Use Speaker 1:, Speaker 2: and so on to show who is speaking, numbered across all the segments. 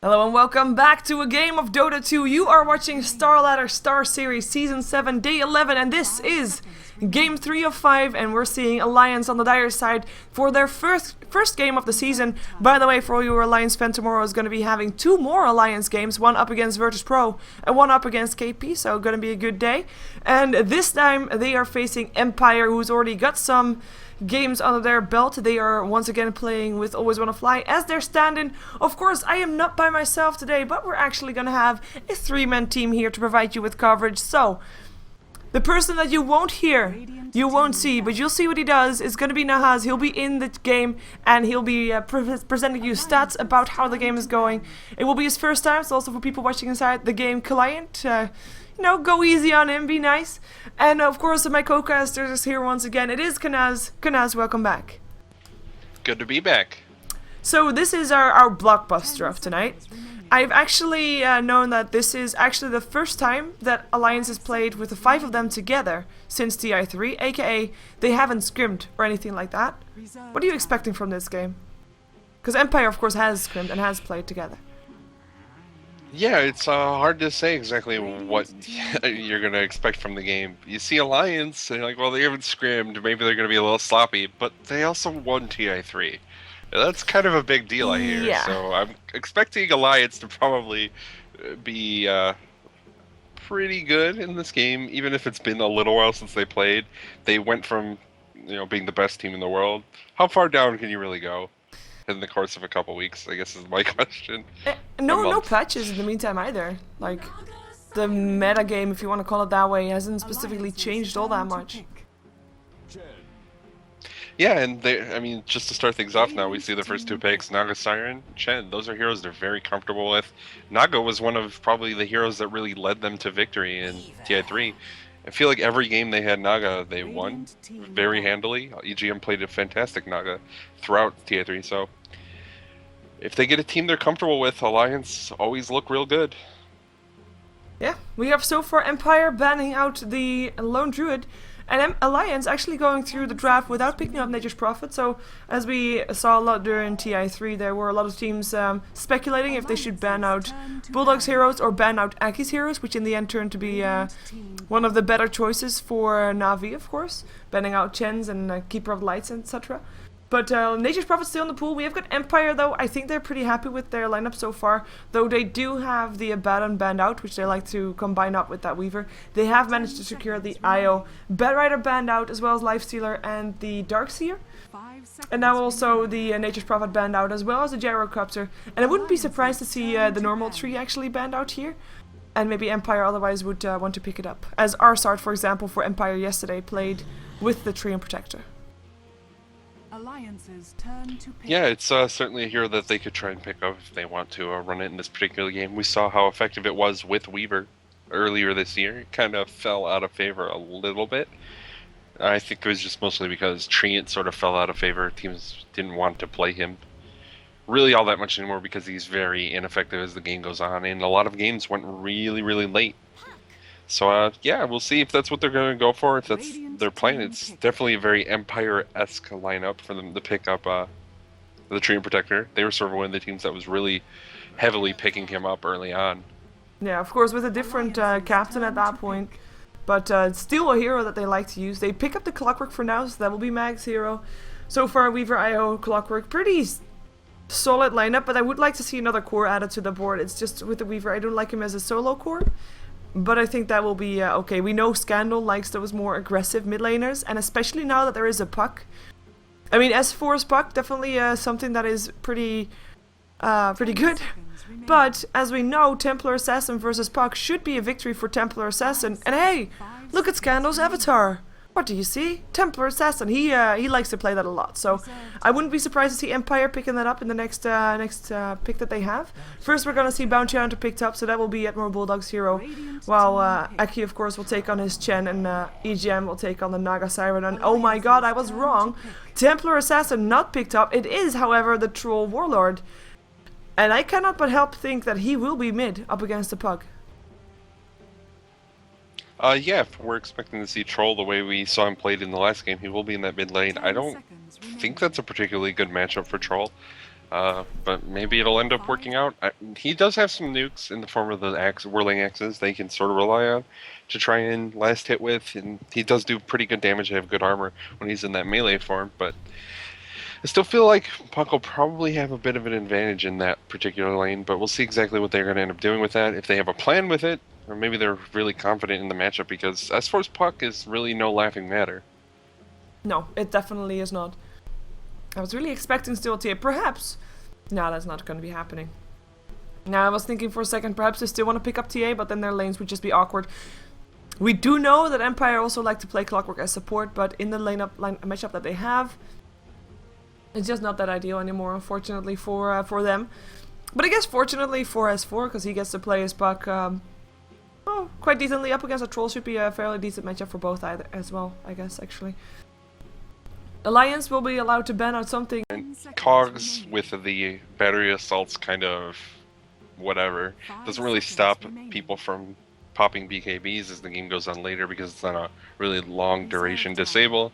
Speaker 1: Hello and welcome back to a game of Dota 2. You are watching StarSeries Season 7, Day 11, and this is Game 3 of 5, and we're seeing Alliance on the dire side for their first game of the season. By the way, for all you Alliance fans, tomorrow is going to be having two more Alliance games, one up against Virtus.pro and one up against KP, so going to be a good day. And this time they are facing Empire, who's already got some games under their belt. They are once again playing with Always Wanna Fly as their stand-in. Of course, I am not by myself today, but we're actually gonna have a three-man team here to provide you with coverage. So, the person that you won't hear, you won't see, but you'll see what he does, is gonna be Nahaz. He'll be in the game, and he'll be presenting you stats about how the game is going. It will be his first time, so also for people watching inside the game client, you know, go easy on him, be nice. And of course, my co-caster is here once again. It is Kanaz. Kanaz, welcome back.
Speaker 2: Good to be back.
Speaker 1: So this is our blockbuster of tonight. I've actually known that this is actually the first time that Alliance has played with the 5 of them together since TI3, aka they haven't scrimmed or anything like that. What are you expecting from this game? Because Empire, of course, has scrimmed and has played together.
Speaker 2: Yeah, it's hard to say exactly what you're going to expect from the game. You see Alliance, and you're like, well, they haven't scrimmed, maybe they're going to be a little sloppy, but they also won TI3. That's kind of a big deal, I hear.
Speaker 1: Yeah.
Speaker 2: So I'm expecting Alliance to probably be pretty good in this game, even if it's been a little while since they played. They went from, being the best team in the world. How far down can you really go in the course of a couple weeks, I guess is my question.
Speaker 1: No patches in the meantime either. Like, the meta game, if you want to call it that way, hasn't specifically changed all that much.
Speaker 2: Yeah, and just to start things off now, we see the first two picks, Naga, Siren, Chen. Those are heroes they're very comfortable with. Naga was one of probably the heroes that really led them to victory in TI3. I feel like every game they had Naga, they won very handily. EGM played a fantastic Naga throughout TI3, so if they get a team they're comfortable with, Alliance always look real good.
Speaker 1: Yeah, we have so far Empire banning out the Lone Druid, and Alliance actually going through the draft without picking up Nature's Prophet. So, as we saw a lot during TI3, there were a lot of teams speculating if they should ban out Bulldog's heroes or ban out Aki's heroes, which in the end turned to be one of the better choices for Na'Vi, of course, banning out Chen's and Keeper of Lights, etc. But Nature's Prophet's still in the pool. We have got Empire, though. I think they're pretty happy with their lineup so far, though they do have the Abaddon banned out, which they like to combine up with that Weaver. They have managed to secure the IO Bedrider banned out, as well as Lifestealer and the Darkseer. And now also the Nature's Prophet banned out, as well as the Gyrocopter. And I wouldn't be surprised to see the normal tree actually banned out here. And maybe Empire otherwise would want to pick it up. As Arsart, for example, for Empire yesterday, played with the Tree and Protector.
Speaker 2: Yeah, it's certainly a hero that they could try and pick up if they want to run it in this particular game. We saw how effective it was with Weaver earlier this year. It kind of fell out of favor a little bit. I think it was just mostly because Treant sort of fell out of favor. Teams didn't want to play him really all that much anymore because he's very ineffective as the game goes on, and a lot of games went really, really late. So, yeah, we'll see if that's what they're going to go for, if that's their plan. It's definitely a very Empire-esque lineup for them to pick up the Tree and Protector. They were sort of one of the teams that was really heavily picking him up early on.
Speaker 1: Yeah, of course, with a different captain at that point. But still a hero that they like to use. They pick up the Clockwork for now, so that will be Mag's hero. So far, Weaver, IO, Clockwork, pretty solid lineup, but I would like to see another core added to the board. It's just with the Weaver, I don't like him as a solo core. But I think that will be okay. We know Scandal likes those more aggressive mid laners, and especially now that there is a Puck. I mean, S4's Puck, definitely something that is pretty good. But as we know, Templar Assassin versus Puck should be a victory for Templar Assassin. And hey, look at Scandal's avatar. What do you see? Templar Assassin. He likes to play that a lot. So I wouldn't be surprised to see Empire picking that up in the next pick that they have. First, we're gonna see Bounty Hunter picked up, so that will be Admiral Bulldog's hero. While Aki, of course, will take on his Chen, and EGM will take on the Naga Siren. And oh my God, I was wrong. Templar Assassin not picked up. It is, however, the Troll Warlord, and I cannot but help think that he will be mid up against the Pug.
Speaker 2: Yeah, if we're expecting to see Troll the way we saw him played in the last game, he will be in that mid lane. I don't think that's a particularly good matchup for Troll. But maybe it'll end up working out. He does have some nukes in the form of the whirling axes they can sort of rely on to try and last hit with, and he does do pretty good damage. They have good armor when he's in that melee form, but I still feel like Puck will probably have a bit of an advantage in that particular lane, but we'll see exactly what they're going to end up doing with that, if they have a plan with it, or maybe they're really confident in the matchup, because S4's Puck is really no laughing matter.
Speaker 1: No, it definitely is not. I was really expecting still TA. Perhaps. No, that's not going to be happening. Now, I was thinking for a second, perhaps they still want to pick up TA, but then their lanes would just be awkward. We do know that Empire also like to play Clockwork as support, but in the matchup that they have, it's just not that ideal anymore, unfortunately, for them. But I guess fortunately for S4, because he gets to play his Puck quite decently up against a Troll, should be a fairly decent matchup for both either as well, I guess, actually. Alliance will be allowed to ban out something.
Speaker 2: And Cogs with the battery assaults kind of whatever doesn't really stop people from popping BKBs as the game goes on later because it's on a really long duration disable.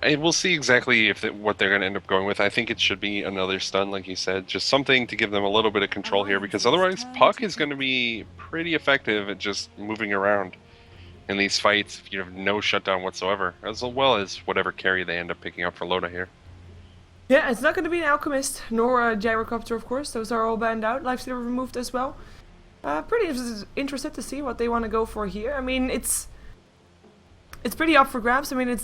Speaker 2: And we'll see exactly what they're going to end up going with. I think it should be another stun, like you said, just something to give them a little bit of control here, because otherwise Puck is going to be pretty effective at just moving around in these fights if you have no shutdown whatsoever, as well as whatever carry they end up picking up for Loda here.
Speaker 1: Yeah, it's not going to be an Alchemist, nor a Gyrocopter, of course. Those are all banned out. Lifestealer removed as well. Pretty interested to see what they want to go for here. I mean, it's pretty up for grabs. I mean,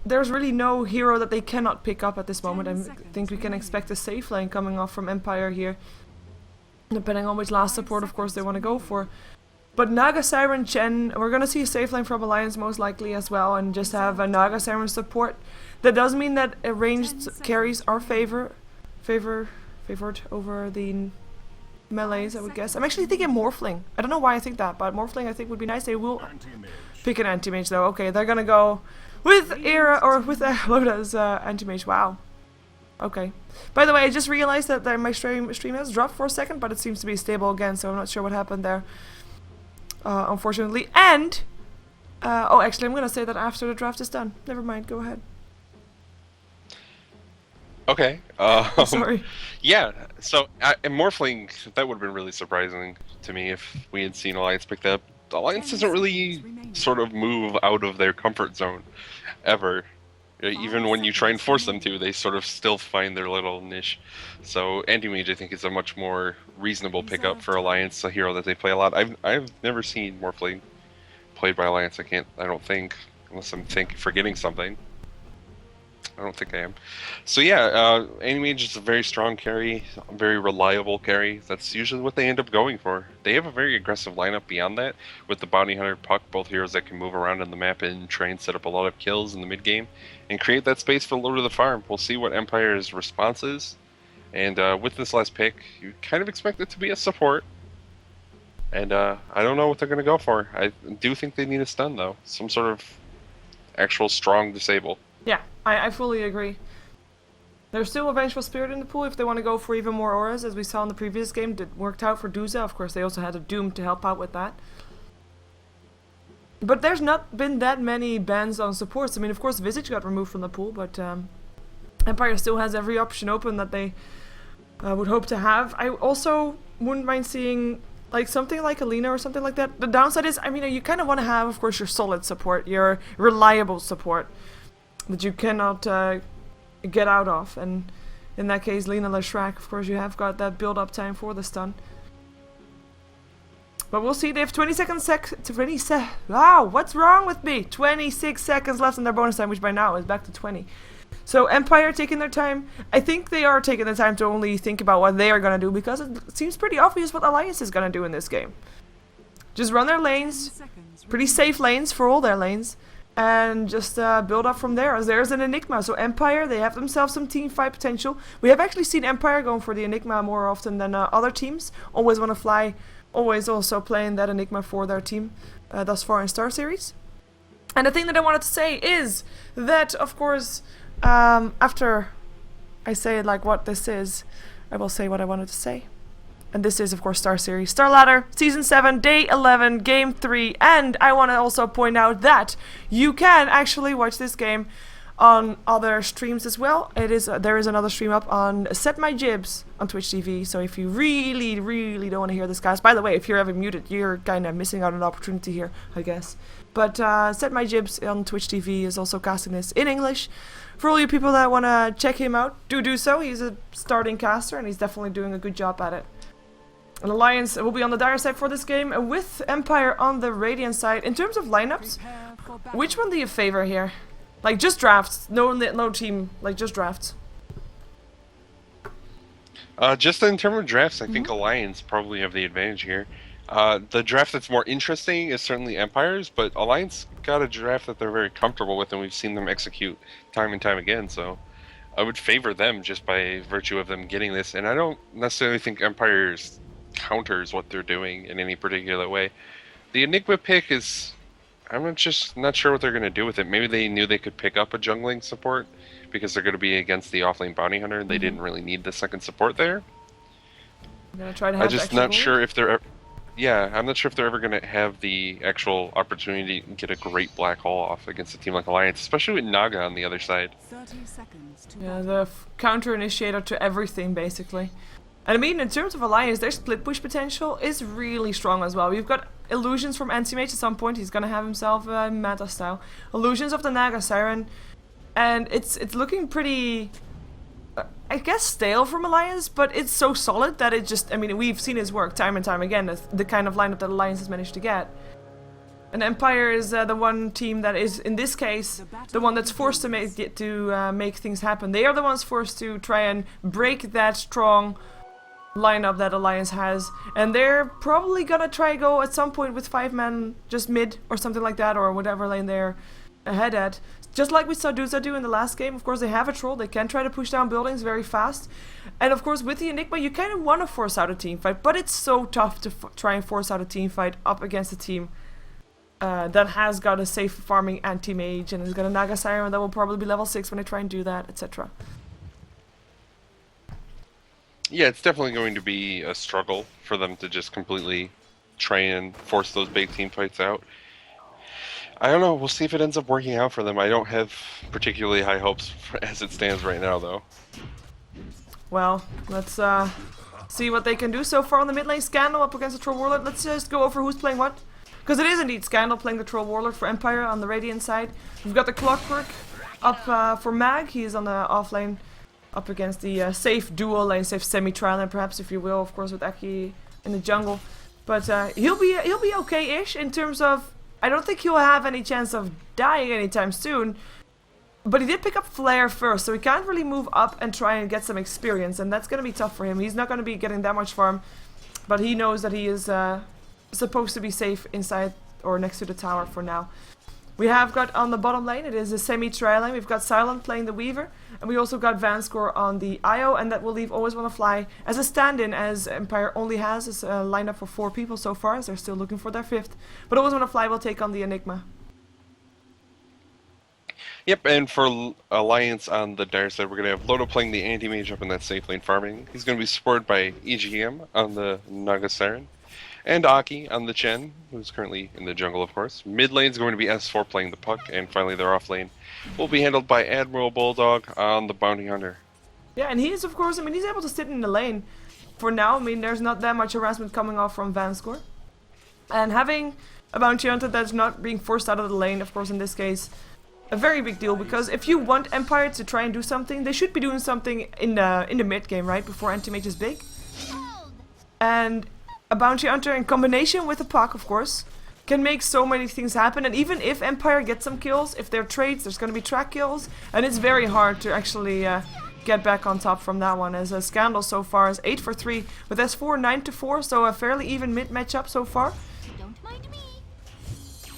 Speaker 1: there's really no hero that they cannot pick up at this moment. I think we can expect a safe lane coming off from Empire here, depending on which last support, of course, they want to go for. But Naga Siren Chen, we're going to see a safe lane from Alliance most likely as well, and just have a Naga Siren support. That does mean that ranged carries are favored over the melees, I would guess. I'm actually thinking Morphling. I don't know why I think that, but Morphling I think would be nice. They will pick an anti-mage though. Okay, they're going to go with Era, or with Loda's anti-mage. Wow. Okay. By the way, I just realized that my stream has dropped for a second, but it seems to be stable again, so I'm not sure what happened there. Unfortunately. And oh, actually, I'm gonna say that after the draft is done. Never mind. Go ahead.
Speaker 2: Okay.
Speaker 1: Sorry.
Speaker 2: Yeah. So, and Morphling, that would have been really surprising to me if we had seen Alliance pick that up. Alliance doesn't really sort of move out of their comfort zone ever. Even when you try and force them to, they sort of still find their little niche. So Anti-Mage, I think, is a much more reasonable pickup for Alliance, a hero that they play a lot. I've never seen Morphling played by Alliance. I don't think, unless I'm forgetting something. I don't think I am. So yeah, Anti-Mage is a very strong carry, a very reliable carry. That's usually what they end up going for. They have a very aggressive lineup beyond that, with the Bounty Hunter, Puck, both heroes that can move around on the map and try and set up a lot of kills in the mid game, and create that space for Lord of the Farm. We'll see what Empire's response is, and with this last pick, you kind of expect it to be a support. And I don't know what they're going to go for. I do think they need a stun though, some sort of actual strong disable.
Speaker 1: Yeah, I fully agree. There's still a Vengeful Spirit in the pool if they want to go for even more auras, as we saw in the previous game that worked out for Duza. Of course, they also had a Doom to help out with that. But there's not been that many bans on supports. I mean, of course, Visage got removed from the pool, but Empire still has every option open that they would hope to have. I also wouldn't mind seeing like something like Alina or something like that. The downside is, I mean, you kind of want to have, of course, your solid support, your reliable support that you cannot get out of, and in that case, Lina Leshrac, of course, you have got that build-up time for the stun. But we'll see. They have 26 wow, what's wrong with me? 26 seconds left in their bonus time, which by now is back to 20. So Empire taking their time. I think they are taking the time to only think about what they are going to do, because it seems pretty obvious what Alliance is going to do in this game. Just run their lanes, pretty safe lanes for all their lanes, and just build up from there, as there's an Enigma. So Empire, they have themselves some team fight potential. We have actually seen Empire going for the Enigma more often than other teams. Always want to fly, always also playing that Enigma for their team thus far in StarSeries. And the thing that I wanted to say is that, of course, after I say like what this is, I will say what I wanted to say. And this is, of course, StarSeries Star Ladder, Season 7, Day 11, Game 3. And I want to also point out that you can actually watch this game on other streams as well. There is another stream up on Set My Jibs on Twitch TV. So if you really, really don't want to hear this, guys, by the way, if you're ever muted, you're kind of missing out on an opportunity here, I guess. But Set My Jibs on Twitch TV is also casting this in English. For all you people that want to check him out, do so. He's a starting caster and he's definitely doing a good job at it. And Alliance will be on the Dire side for this game, with Empire on the Radiant side. In terms of lineups, which one do you favor here? Like, just drafts, no team, like, just drafts.
Speaker 2: Just in terms of drafts, I think Alliance probably have the advantage here. The draft that's more interesting is certainly Empire's, but Alliance got a draft that they're very comfortable with, and we've seen them execute time and time again, so I would favor them just by virtue of them getting this, and I don't necessarily think Empire's counters what they're doing in any particular way. The Enigma pick is... I'm just not sure what they're going to do with it. Maybe they knew they could pick up a jungling support because they're going to be against the offlane bounty hunter, and they didn't really need the second support there.
Speaker 1: I'm gonna try to have
Speaker 2: I'm just not sure if they're... Yeah, I'm not sure if they're ever going to have the actual opportunity to get a great black hole off against a team like Alliance, especially with Naga on the other side.
Speaker 3: 30 seconds to
Speaker 1: Yeah, the counter initiator to everything, basically. And I mean, in terms of Alliance, their split push potential is really strong as well. We've got Illusions from Anti-Mage at some point. He's gonna have himself a meta style. Illusions of the Naga Siren. And it's looking pretty, I guess, stale from Alliance, but it's so solid that it just... I mean, we've seen his work time and time again, the kind of lineup that Alliance has managed to get. And Empire is the one team that is, in this case, the one that's forced to make things happen. They are the ones forced to try and break that strong lineup that Alliance has, and they're probably gonna try go at some point with 5 men just mid or something like that, or whatever lane they're ahead at, just like we saw Duza do in the last game. Of course, they have a troll, they can try to push down buildings very fast, and of course with the Enigma you kind of want to force out a team fight, but it's so tough to try and force out a team fight up against a team that has got a safe farming anti-mage and has got a Naga Siren that will probably be level 6 when they try and do that, etc.
Speaker 2: Yeah, it's definitely going to be a struggle for them to just completely try and force those big team fights out. I don't know, we'll see if it ends up working out for them. I don't have particularly high hopes as it stands right now, though.
Speaker 1: Well, let's see what they can do so far on the mid lane. Scandal up against the Troll Warlord. Let's just go over who's playing what. Because it is indeed Scandal playing the Troll Warlord for Empire on the Radiant side. We've got the Clockwork up for Mag. He's on the off lane, up against the safe dual lane, safe semi-trial lane, perhaps, if you will, of course, with Aki in the jungle. But he'll be okay-ish in terms of... I don't think he'll have any chance of dying anytime soon. But he did pick up Flare first, so he can't really move up and try and get some experience, and that's going to be tough for him. He's not going to be getting that much farm, but he knows that he is supposed to be safe inside or next to the tower for now. We have got on the bottom lane, it is a semi-trial lane. We've got Silent playing the Weaver, and we also got Vanscore on the IO, and that will leave Always Wanna Fly as a stand-in, as Empire only has a lineup for 4 people so far, as they're still looking for their 5th. But Always Wanna Fly will take on the Enigma.
Speaker 2: Yep, and for Alliance on the Dire side, we're going to have Loto playing the anti-mage up in that safe lane farming. He's going to be supported by EGM on the Naga Siren, and Aki on the Chen, who's currently in the jungle, of course. Mid lane is going to be S4 playing the Puck, and finally their off lane will be handled by Admiral Bulldog on the Bounty Hunter.
Speaker 1: Yeah, and he is, of course, I mean, he's able to sit in the lane for now. I mean, there's not that much harassment coming off from Vanscore. And having a Bounty Hunter that's not being forced out of the lane, of course, in this case, a very big deal, because if you want Empire to try and do something, they should be doing something in the mid game, right, before anti-mage is big. And a Bounty Hunter in combination with a Puck, of course, can make so many things happen. And even if Empire gets some kills, if they're trades, there's going to be track kills, and it's very hard to actually get back on top from that one, as a Scandal so far is 8 for 3 with S4 9 to 4, so a fairly even mid matchup so far.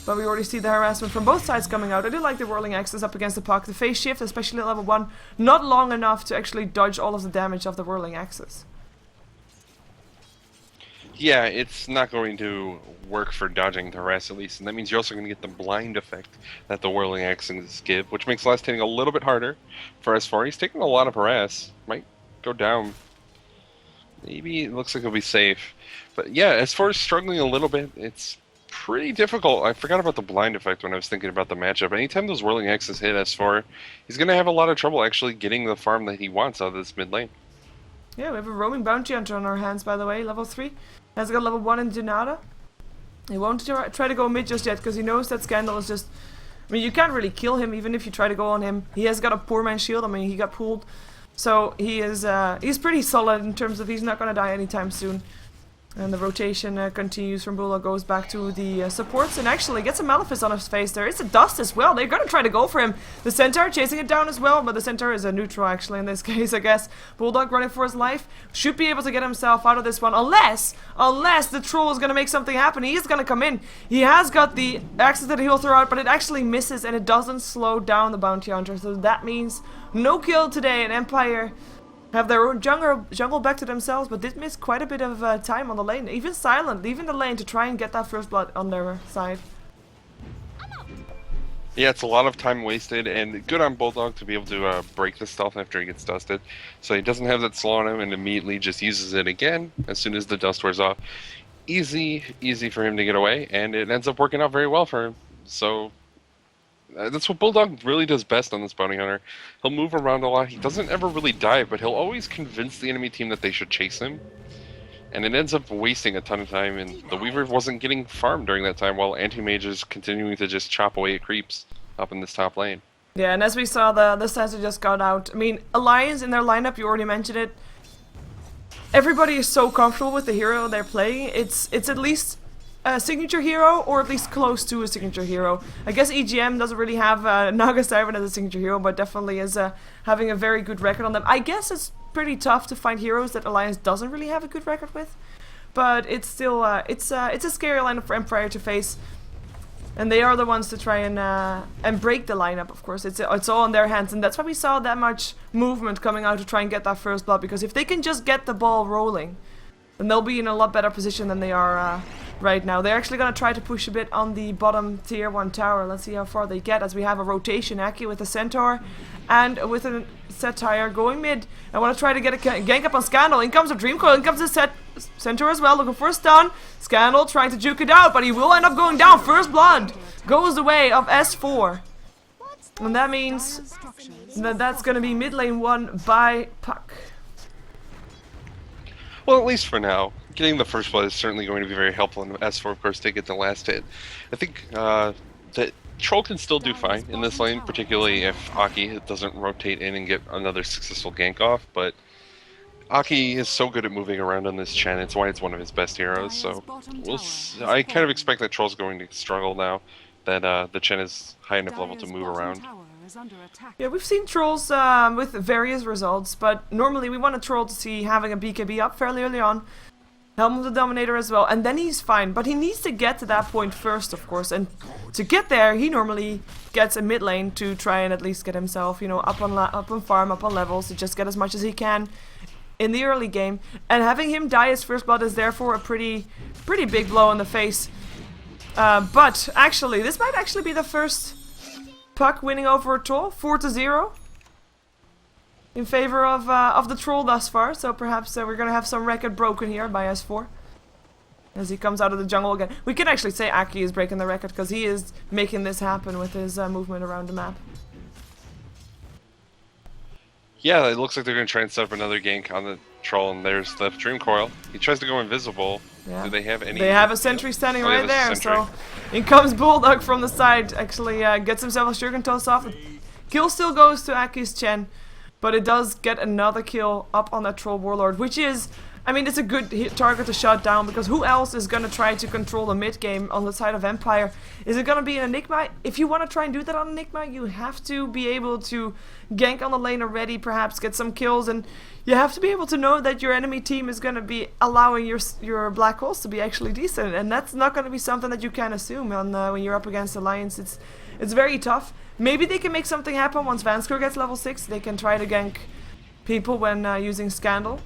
Speaker 1: But we already see the harassment from both sides coming out. I do like the Whirling Axes up against the Puck. The phase shift, especially at level 1, not long enough to actually dodge all of the damage of the Whirling Axes.
Speaker 2: Yeah, it's not going to work for dodging the harass at least, and that means you're also going to get the blind effect that the Whirling Axes give, which makes last hitting a little bit harder for S4. He's taking a lot of harass. Might go down. Maybe it looks like he'll be safe. But yeah, S4 is struggling a little bit. It's pretty difficult. I forgot about the blind effect when I was thinking about the matchup. Anytime those whirling axes hit S4, he's going to have a lot of trouble actually getting the farm that he wants out of this mid lane.
Speaker 1: Yeah, we have a roaming bounty hunter on our hands, by the way, level 3. Has got level 1 in Donata. He won't try to go mid just yet because he knows that Scandal is just... I mean, you can't really kill him even if you try to go on him. He has got a poor man's shield. I mean, he got pulled. So he is he's pretty solid in terms of he's not going to die anytime soon. And the rotation continues from Bulldog, goes back to the supports and actually gets a Malefice on his face there. It's a Dust as well. They're going to try to go for him. The Centaur chasing it down as well, but the Centaur is a neutral actually in this case, I guess. Bulldog running for his life. Should be able to get himself out of this one unless the Troll is going to make something happen. He is going to come in. He has got the access that he'll throw out, but it actually misses and it doesn't slow down the Bounty Hunter. So that means no kill today and Empire have their own jungle back to themselves, but did miss quite a bit of time on the lane. Even Silent leaving the lane to try and get that first blood on their side.
Speaker 2: Yeah, it's a lot of time wasted, and good on Bulldog to be able to break the stealth after he gets dusted. So he doesn't have that slow on him and immediately just uses it again as soon as the dust wears off. Easy for him to get away, and it ends up working out very well for him. So that's what Bulldog really does best on this bounty hunter. He'll move around a lot. He doesn't ever really dive, but he'll always convince the enemy team that they should chase him. And it ends up wasting a ton of time, and the Weaver wasn't getting farmed during that time while Anti-Mage is continuing to just chop away at creeps up in this top lane.
Speaker 1: Yeah, and as we saw, the stats just got out. I mean, Alliance in their lineup, you already mentioned it. Everybody is so comfortable with the hero they're playing. It's at least a signature hero, or at least close to a signature hero. I guess EGM doesn't really have Naga Siren as a signature hero, but definitely is having a very good record on them. I guess it's pretty tough to find heroes that Alliance doesn't really have a good record with, but it's still it's a scary lineup for Empire to face, and they are the ones to try and break the lineup. Of course, it's all in their hands, and that's why we saw that much movement coming out to try and get that first blood. Because if they can just get the ball rolling, then they'll be in a lot better position than they are right now. They're actually going to try to push a bit on the bottom tier 1 tower. Let's see how far they get as we have a rotation. Aki with the Centaur and with a Satire going mid. I want to try to get a gank up on Scandal. In comes a Dreamcoil. In comes a Centaur as well, looking for a stun. Scandal trying to juke it out, but he will end up going down. First blood goes the way of S4. And that means that that's going to be mid lane 1 by Puck.
Speaker 2: Well, at least for now. Getting the first blood is certainly going to be very helpful, and S4, of course, to get the last hit. I think that Troll can still do fine in this lane, particularly if Aki doesn't rotate in and get another successful gank off, but Aki is so good at moving around on this Chen, it's why it's one of his best heroes, so I kind of expect that Troll's going to struggle now that the Chen is high enough level to move around.
Speaker 1: Yeah, we've seen trolls with various results, but normally we want a troll to see having a BKB up fairly early on. Helm of the Dominator as well, and then he's fine. But he needs to get to that point first, of course. And to get there, he normally gets a mid lane to try and at least get himself, you know, up on farm, up on levels, to just get as much as he can in the early game. And having him die his first blood is therefore a pretty big blow in the face. But actually, this might actually be the first Puck winning over a troll, 4-0. In favor of the troll thus far, so perhaps we're gonna have some record broken here by S4 as he comes out of the jungle again. We can actually say Aki is breaking the record because he is making this happen with his movement around the map.
Speaker 2: Yeah, it looks like they're gonna try and set up another gank on the troll, and there's the Dream Coil. He tries to go invisible. Yeah. Do they have any?
Speaker 1: They have a sentry standing right there, so in comes Bulldog from the side. Actually, gets himself a Shuriken toss off. Kill still goes to Aki's Chen. But it does get another kill up on that Troll Warlord, which is, I mean, it's a good target to shut down, because who else is going to try to control the mid game on the side of Empire? Is it going to be an Enigma? If you want to try and do that on Enigma, you have to be able to gank on the lane already, perhaps get some kills, and you have to be able to know that your enemy team is going to be allowing your black holes to be actually decent, and that's not going to be something that you can assume on when you're up against Alliance. It's very tough. Maybe they can make something happen once Vanskor gets level 6. They can try to gank people when using Scandal.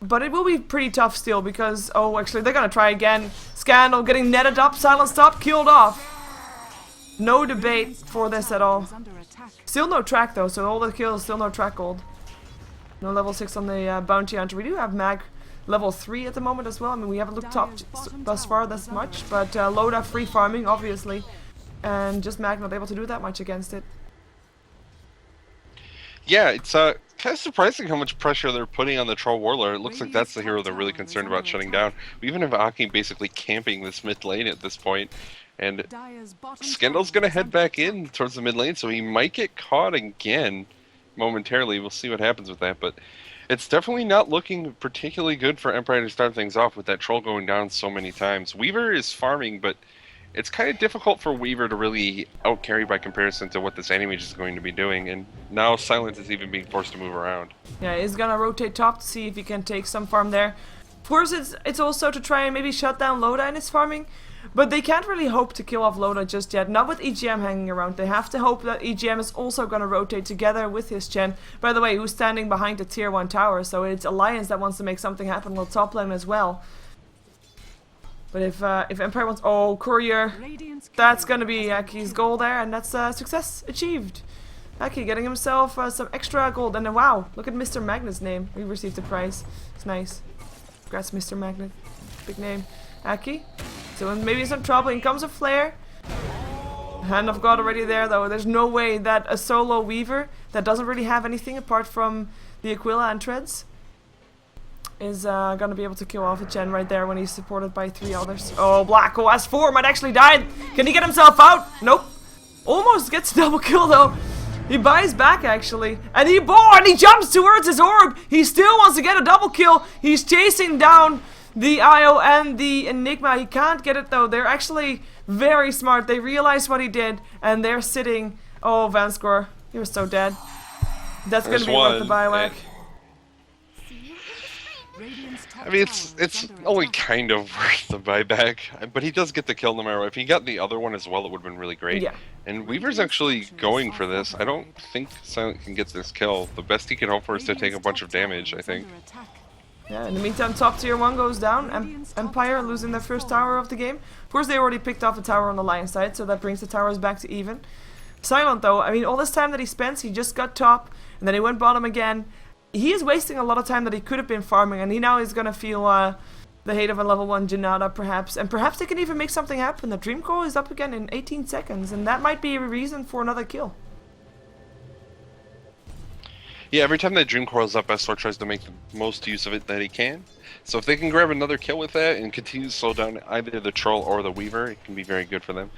Speaker 1: But it will be pretty tough still because, oh, actually, they're going to try again. Scandal getting netted up, silenced up, killed off. No debate for this at all. Still no track, though, so all the kills, still no track gold. No level 6 on the Bounty Hunter. We do have Mag level 3 at the moment as well. I mean, we haven't looked top thus far this much, but Loda free farming, obviously. And just Mag not able to do that much against it.
Speaker 2: Yeah, it's kind of surprising how much pressure they're putting on the Troll Warlord. It looks like that's the hero they're really concerned about shutting down. We even have Aki basically camping this mid lane at this point. And Skindle's going to head back in towards the mid lane, so he might get caught again momentarily. We'll see what happens with that, but it's definitely not looking particularly good for Empire to start things off with that Troll going down so many times. Weaver is farming, but it's kind of difficult for Weaver to really out-carry by comparison to what this Anti-Mage is going to be doing, and now Silence is even being forced to move around.
Speaker 1: Yeah, he's gonna rotate top to see if he can take some farm there. Of course, it's also to try and maybe shut down Loda in his farming, but they can't really hope to kill off Loda just yet, not with EGM hanging around. They have to hope that EGM is also gonna rotate together with his Chen. By the way, who's standing behind the tier 1 tower, so it's Alliance that wants to make something happen on the top lane as well. But if Empire wants... Oh, Courier. That's gonna be Aki's goal there, and that's success achieved. Aki getting himself some extra gold. And then, wow, look at Mr. Magnet's name. We received a prize. It's nice. Congrats, Mr. Magnet. Big name. Aki. So maybe some trouble. In comes a flare. Hand of God already there, though. There's no way that a solo Weaver that doesn't really have anything apart from the Aquila and Treads is gonna be able to kill off a Chen right there when he's supported by 3 others. Oh, Black OS 4 might actually die. Can he get himself out? Nope. Almost gets a double kill though. He buys back actually. And he jumps towards his orb. He still wants to get a double kill. He's chasing down the IO and the Enigma. He can't get it though. They're actually very smart. They realize what he did and they're sitting. Oh, Vanskor, you're so dead. That's gonna be worth the buyback.
Speaker 2: I mean, it's only kind of worth the buyback, but he does get the kill no matter what. If he got the other one as well, it would have been really great. Yeah. And Weaver's actually going for this. I don't think Silent can get this kill. The best he can hope for is to take a bunch of damage, I think.
Speaker 1: Yeah, in the meantime, top tier 1 goes down. Empire losing their first tower of the game. Of course, they already picked off a tower on the Lion side, so that brings the towers back to even. Silent, though, I mean, all this time that he spent, he just got top, and then he went bottom again. He is wasting a lot of time that he could have been farming, and he now is gonna feel the hate of a level 1 Janata, perhaps. And perhaps they can even make something happen. The Dream Coil is up again in 18 seconds, and that might be a reason for another kill.
Speaker 2: Yeah, every time that Dream Coil's up, Estor tries to make the most use of it that he can. So if they can grab another kill with that and continue to slow down either the Troll or the Weaver, it can be very good for them.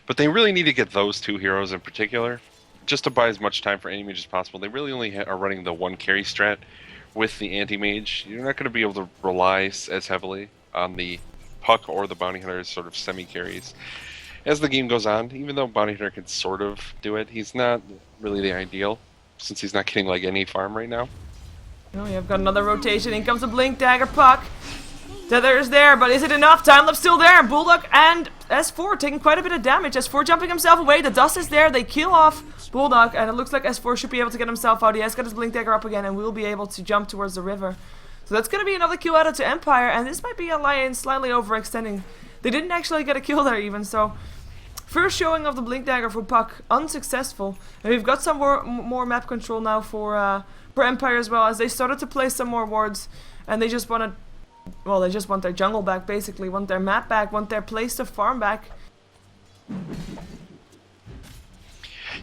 Speaker 2: But they really need to get those 2 heroes in particular, just to buy as much time for Anti-Mage as possible. They really only are running the 1 carry strat with the Anti-Mage. You're not going to be able to rely as heavily on the Puck or the Bounty Hunter as sort of semi-carries. As the game goes on, even though Bounty Hunter can sort of do it, he's not really the ideal, since he's not getting like any farm right now.
Speaker 1: Oh, yeah, I've got another rotation. In comes a Blink Dagger Puck. Tether is there, but is it enough? Time Lapse still there. Bulldog and S4 taking quite a bit of damage. S4 jumping himself away. The dust is there. They kill off Bulldog, and it looks like S4 should be able to get himself out. He has got his Blink Dagger up again, and will be able to jump towards the river. So that's going to be another kill added to Empire, and this might be Alliance slightly overextending. They didn't actually get a kill there even, so first showing of the Blink Dagger for Puck, unsuccessful. And we've got some more map control now for Empire as well, as they started to place some more wards, and they just want to... Well, they just want their jungle back, basically. Want their map back, want their place to farm back.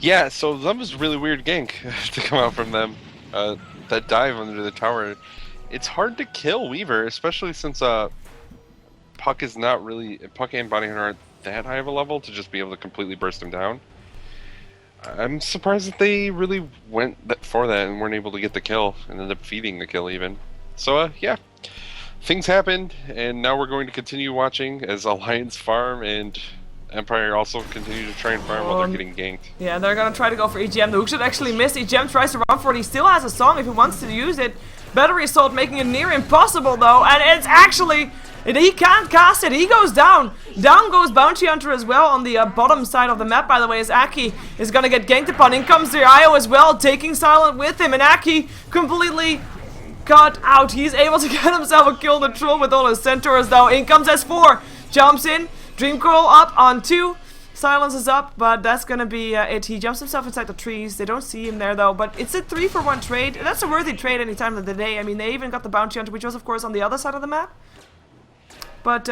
Speaker 2: Yeah, so that was a really weird gank to come out from them. That dive under the tower. It's hard to kill Weaver, especially since Puck is not really... Puck and Bounty Hunter aren't that high of a level to just be able to completely burst him down. I'm surprised that they really went for that and weren't able to get the kill, and ended up feeding the kill even. So, yeah. Things happened, and now we're going to continue watching as Alliance farm and Empire also continue to try and farm while they're getting ganked. Yeah,
Speaker 1: they're gonna try to go for EGM. The hook should actually miss. EGM tries to run for it. He still has a song if he wants to use it. Battery Assault making it near impossible though, and it's actually... He can't cast it. He goes down. Down goes Bounty Hunter as well on the bottom side of the map, by the way, as Aki is gonna get ganked upon. In comes the IO as well, taking Silent with him, and Aki completely... got out. He's able to get himself a kill. The Troll with all his centaurs though. In comes S4. Jumps in. Dream Coil up on 2. Silence is up, but that's gonna be it. He jumps himself inside the trees. They don't see him there though, but it's a 3-for-1 trade. That's a worthy trade any time of the day. I mean, they even got the bounty hunter, which was of course on the other side of the map. But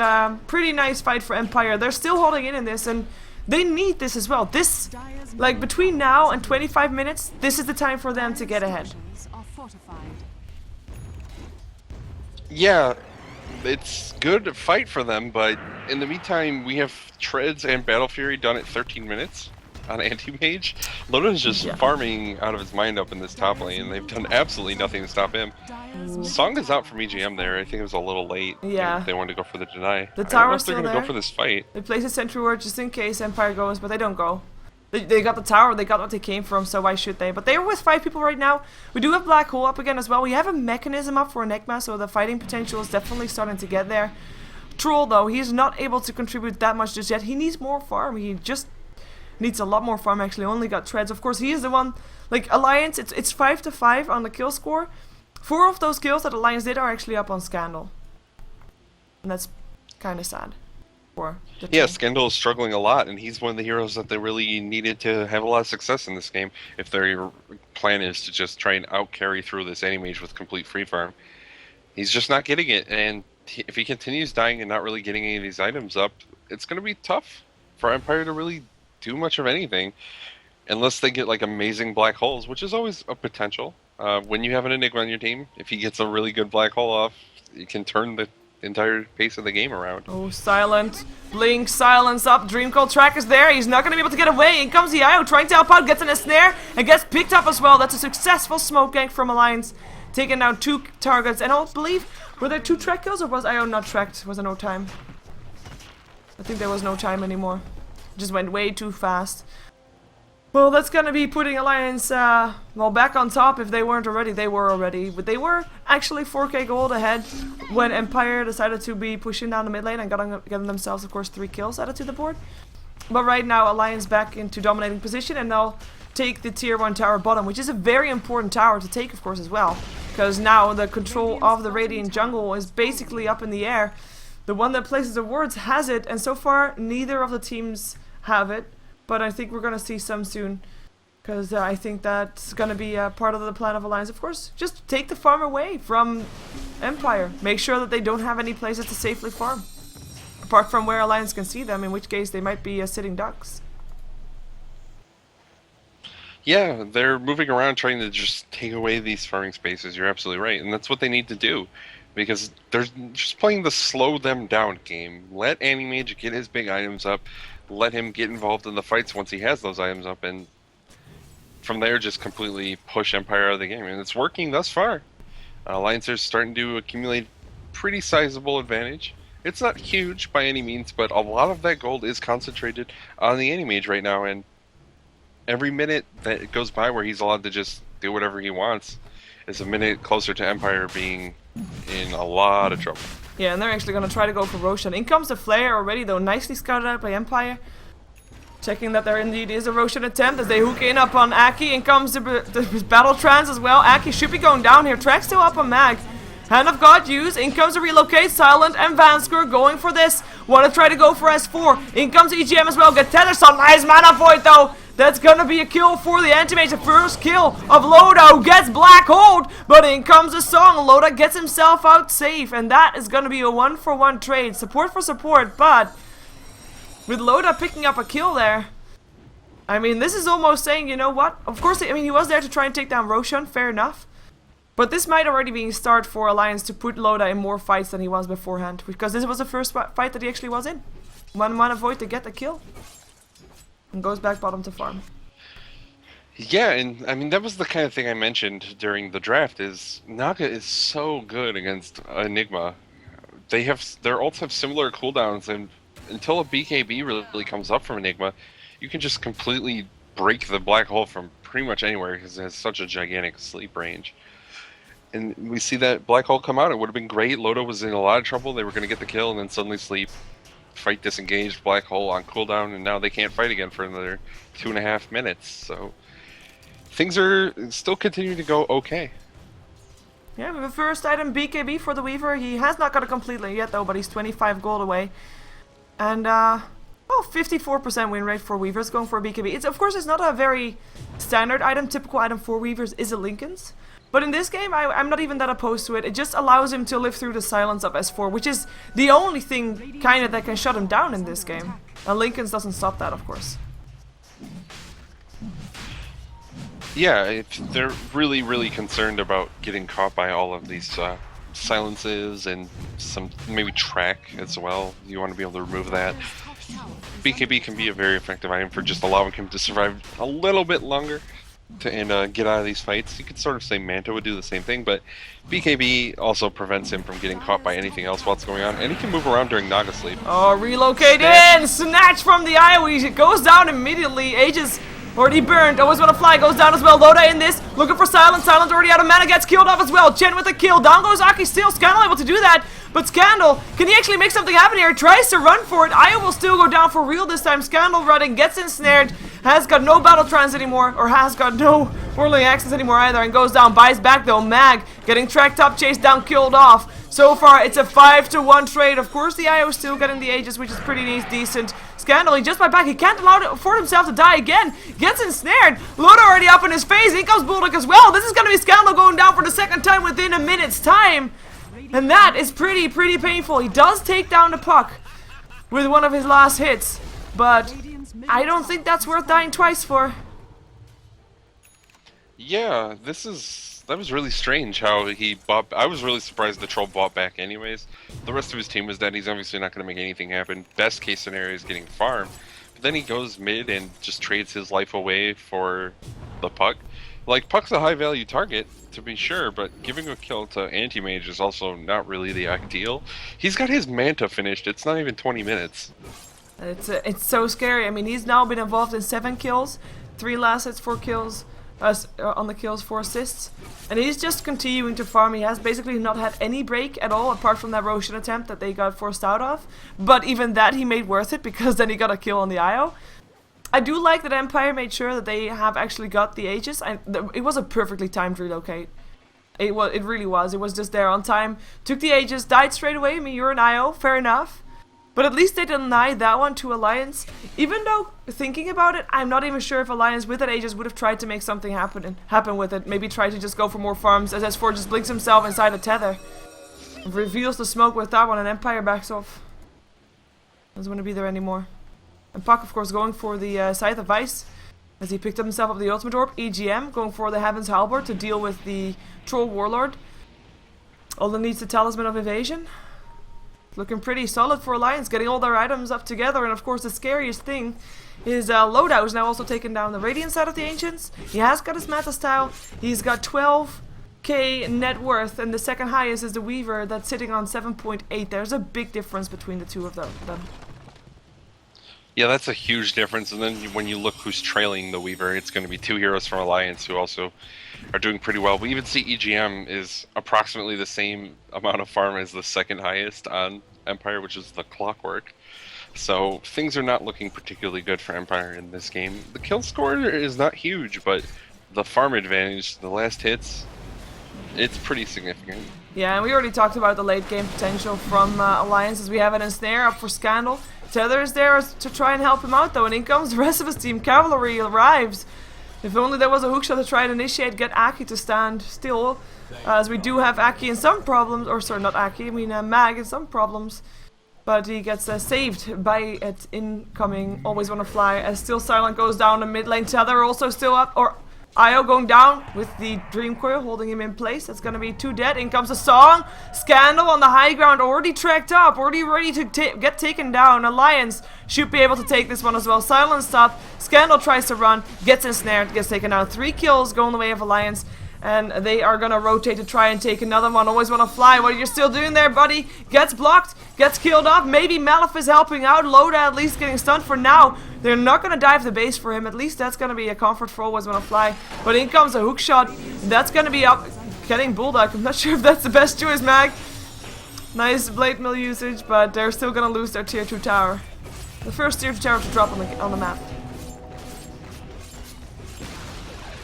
Speaker 1: pretty nice fight for Empire. They're still holding in this, and they need this as well. This, like between now and 25 minutes, this is the time for them to get ahead.
Speaker 2: Yeah, it's good to fight for them, but in the meantime, we have Treads and Battle Fury done at 13 minutes on anti-mage. Loda's just farming out of his mind up in this top lane, and they've done absolutely nothing to stop him. Song is out from EGM there. I think it was a little late.
Speaker 1: Yeah.
Speaker 2: They wanted to go for the deny.
Speaker 1: The tower's
Speaker 2: still
Speaker 1: still
Speaker 2: going to
Speaker 1: there.
Speaker 2: go for this fight.
Speaker 1: They place a sentry ward just in case Empire goes, but they don't go. They got the tower, they got what they came from, so why should they? But they're with 5 people right now. We do have Black Hole up again as well. We have a mechanism up for Enigma, so the fighting potential is definitely starting to get there. Troll, though, he's not able to contribute that much just yet. He needs more farm. He just needs a lot more farm, actually. Only got Treads. Of course, he is the one... Like, Alliance, it's 5-5 on the kill score. 4 of those kills that Alliance did are actually up on Scandal. And that's kind of sad.
Speaker 2: Yeah, Scandal is struggling a lot, and he's one of the heroes that they really needed to have a lot of success in this game if their plan is to just try and out-carry through this anti-mage with complete free farm. He's just not getting it, and if he continues dying and not really getting any of these items up, it's going to be tough for Empire to really do much of anything unless they get like amazing black holes, which is always a potential. When you have an Enigma on your team, if he gets a really good black hole off, you can turn the entire pace of the game around.
Speaker 1: Oh, silent. Blink, silence up. Dream Cold track is there. He's not going to be able to get away. In comes the IO, trying to help out, gets in a snare, and gets picked up as well. That's a successful smoke gank from Alliance. Taking down 2 targets, and I believe, were there 2 track kills, or was IO not tracked? Was there no time? I think there was no time anymore. Just went way too fast. Well, that's gonna be putting Alliance, well, back on top if they weren't already. They were already, but they were actually 4k gold ahead when Empire decided to be pushing down the mid lane and getting themselves, of course, 3 kills added to the board. But right now, Alliance back into dominating position, and they'll take the tier 1 tower bottom, which is a very important tower to take, of course, as well. Because now the control of the Radiant jungle is basically up in the air. The one that places the wards has it, and so far, neither of the teams have it. But I think we're going to see some soon. Because I think that's going to be part of the plan of Alliance. Of course, just take the farm away from Empire. Make sure that they don't have any places to safely farm. Apart from where Alliance can see them, in which case they might be sitting ducks.
Speaker 2: Yeah, they're moving around trying to just take away these farming spaces. You're absolutely right. And that's what they need to do. Because they're just playing the slow them down game. Let Anti-Mage get his big items up. Let him get involved in the fights once he has those items up, and from there just completely push Empire out of the game. And it's working thus far. Alliance are starting to accumulate pretty sizable advantage. It's not huge by any means, but a lot of that gold is concentrated on the Anti-Mage right now, and every minute that goes by where he's allowed to just do whatever he wants is a minute closer to Empire being in a lot of trouble.
Speaker 1: Yeah, and they're actually going to try to go for Roshan. In comes the Flare already, though, nicely scouted out by Empire. Checking that there indeed is a Roshan attempt as they hook in up on Aki. In comes the Battle Trance as well. Aki should be going down here. Track still up on Mag. Hand of God used. In comes the Relocate. Silent and Vansker going for this. Want to try to go for S4. In comes EGM as well. Get Tether. Some nice mana void, though. That's gonna be a kill for the Anti-Mage. The first kill of Loda, who gets Black Hold. But in comes the song. Loda gets himself out safe. And that is gonna be a 1-for-1 trade. Support for support, but with Loda picking up a kill there, I mean, this is almost saying, you know what? Of course, I mean, he was there to try and take down Roshan, fair enough. But this might already be a start for Alliance to put Loda in more fights than he was beforehand. Because this was the first fight that he actually was in. 1 mana void to get the kill. And goes back bottom to farm.
Speaker 2: Yeah, and I mean, that was the kind of thing I mentioned during the draft, is Naga is so good against Enigma. Their ults have similar cooldowns, and until a BKB really comes up from Enigma, you can just completely break the black hole from pretty much anywhere because it has such a gigantic sleep range. And we see that black hole come out. It would have been great. Loda was in a lot of trouble. They were going to get the kill and then suddenly sleep. Fight disengaged, black hole on cooldown, and now they can't fight again for another 2.5 minutes. So things are still continuing to go okay.
Speaker 1: Yeah, we have a first item BKB for the Weaver. He has not got it completely yet though, but he's 25 gold away. And Oh, 54% win rate for Weavers going for a BKB. It's, of course, it's not a very standard item. Typical item for Weavers is a Linken's. But in this game, I'm not even that opposed to it. It just allows him to live through the silence of S4, which is the only thing kind of that can shut him down in this game. And Linken's doesn't stop that, of course.
Speaker 2: Yeah, they're really, really concerned about getting caught by all of these silences and some maybe track as well. You want to be able to remove that. BKB can be a very effective item for just allowing him to survive a little bit longer and get out of these fights. You could sort of say Manta would do the same thing, but BKB also prevents him from getting caught by anything else while it's going on, and he can move around during Naga Sleep.
Speaker 1: Oh, relocate in! Snatch from the IOE! It goes down immediately. Aegis already burned. Always want to fly. Goes down as well. Loda in this. Looking for Silence. Silence already out of mana. Gets killed off as well. Chen with the kill. Down goes Aki. Still Scandal able to do that. But Scandal, can he actually make something happen here? Tries to run for it. Io will still go down for real this time. Scandal running. Gets ensnared. Has got no battle trance anymore. Or has got no whirling access anymore either. And goes down. Buys back though. Mag getting tracked up. Chased down. Killed off. So far, it's a 5-to-1 trade. Of course, the IO is still getting the Aegis, which is pretty decent. Scandal, he just by back. He can't afford himself to die again. Gets ensnared. Loda already up in his face. In comes Bulldog as well. This is going to be Scandal going down for the second time within a minute's time. And that is pretty painful. He does take down the puck with one of his last hits. But I don't think that's worth dying twice for.
Speaker 2: Yeah, that was really strange how he bought. I was really surprised the troll bought back anyways. The rest of his team was dead. He's obviously not going to make anything happen. Best case scenario is getting farmed. But then he goes mid and just trades his life away for the puck. Like, puck's a high value target, to be sure, but giving a kill to anti-mage is also not really the ideal. He's got his Manta finished. It's not even 20 minutes.
Speaker 1: It's so scary. I mean, he's now been involved in 7 kills, 3 last hits, 4 kills. On the kills, 4 assists, and he's just continuing to farm. He has basically not had any break at all, apart from that Roshan attempt that they got forced out of. But even that he made worth it, because then he got a kill on the IO. I do like that Empire made sure that they have actually got the Aegis. It was a perfectly timed relocate. It really was. It was just there on time. Took the Aegis, died straight away. I mean, you're an IO, fair enough. But at least they denied that one to Alliance. Even though, thinking about it, I'm not even sure if Alliance with that Aegis would have tried to make something happen with it. Maybe try to just go for more farms as S4 just blinks himself inside a tether. Reveals the smoke with that one and Empire backs off. Doesn't want to be there anymore. And Puck, of course, going for the Scythe of Ice. As he picked up himself up the Ultimate Orb. EGM going for the Heaven's Halberd to deal with the Troll Warlord. Alden needs the Talisman of Evasion. Looking pretty solid for Alliance, getting all their items up together, and of course the scariest thing is Loadout is now also taking down the Radiant side of the Ancients. He has got his Meta style, he's got 12k net worth, and the second highest is the Weaver that's sitting on 7.8. There's a big difference between the two of them.
Speaker 2: Yeah, that's a huge difference, and then when you look who's trailing the Weaver, it's going to be 2 heroes from Alliance who also are doing pretty well. We even see EGM is approximately the same amount of farm as the second highest on Empire, which is the Clockwork. So things are not looking particularly good for Empire in this game. The kill score is not huge, but the farm advantage, the last hits, it's pretty significant.
Speaker 1: Yeah, and we already talked about the late game potential from Alliance as we have an ensnare up for Scandal. Tether is there to try and help him out though, and in comes the rest of his team. Cavalry arrives. If only there was a hookshot to try and initiate, get Aki to stand still, as we do have Aki in some problems, or sorry, not Aki, I mean Mag in some problems, but he gets saved by it incoming, always want to fly, as still Silent goes down the mid lane. Tether also still up, or Io going down with the Dream Coil holding him in place. That's going to be 2 dead. In comes a Song. Scandal on the high ground, already tracked up, already ready to get taken down. Alliance should be able to take this one as well. Silence up. Scandal tries to run, gets ensnared, gets taken down. 3 kills going the way of Alliance. And they are going to rotate to try and take another one. Always want to fly. What are you still doing there, buddy? Gets blocked. Gets killed off. Maybe Malif is helping out. Loda at least getting stunned for now. They're not going to dive the base for him. At least that's going to be a comfort for Always want to fly. But in comes a hook shot. That's going to be up. Getting Bulldog. I'm not sure if that's the best choice, Mag. Nice Blade Mill usage. But they're still going to lose their tier 2 tower. The first tier 2 tower to drop on the map.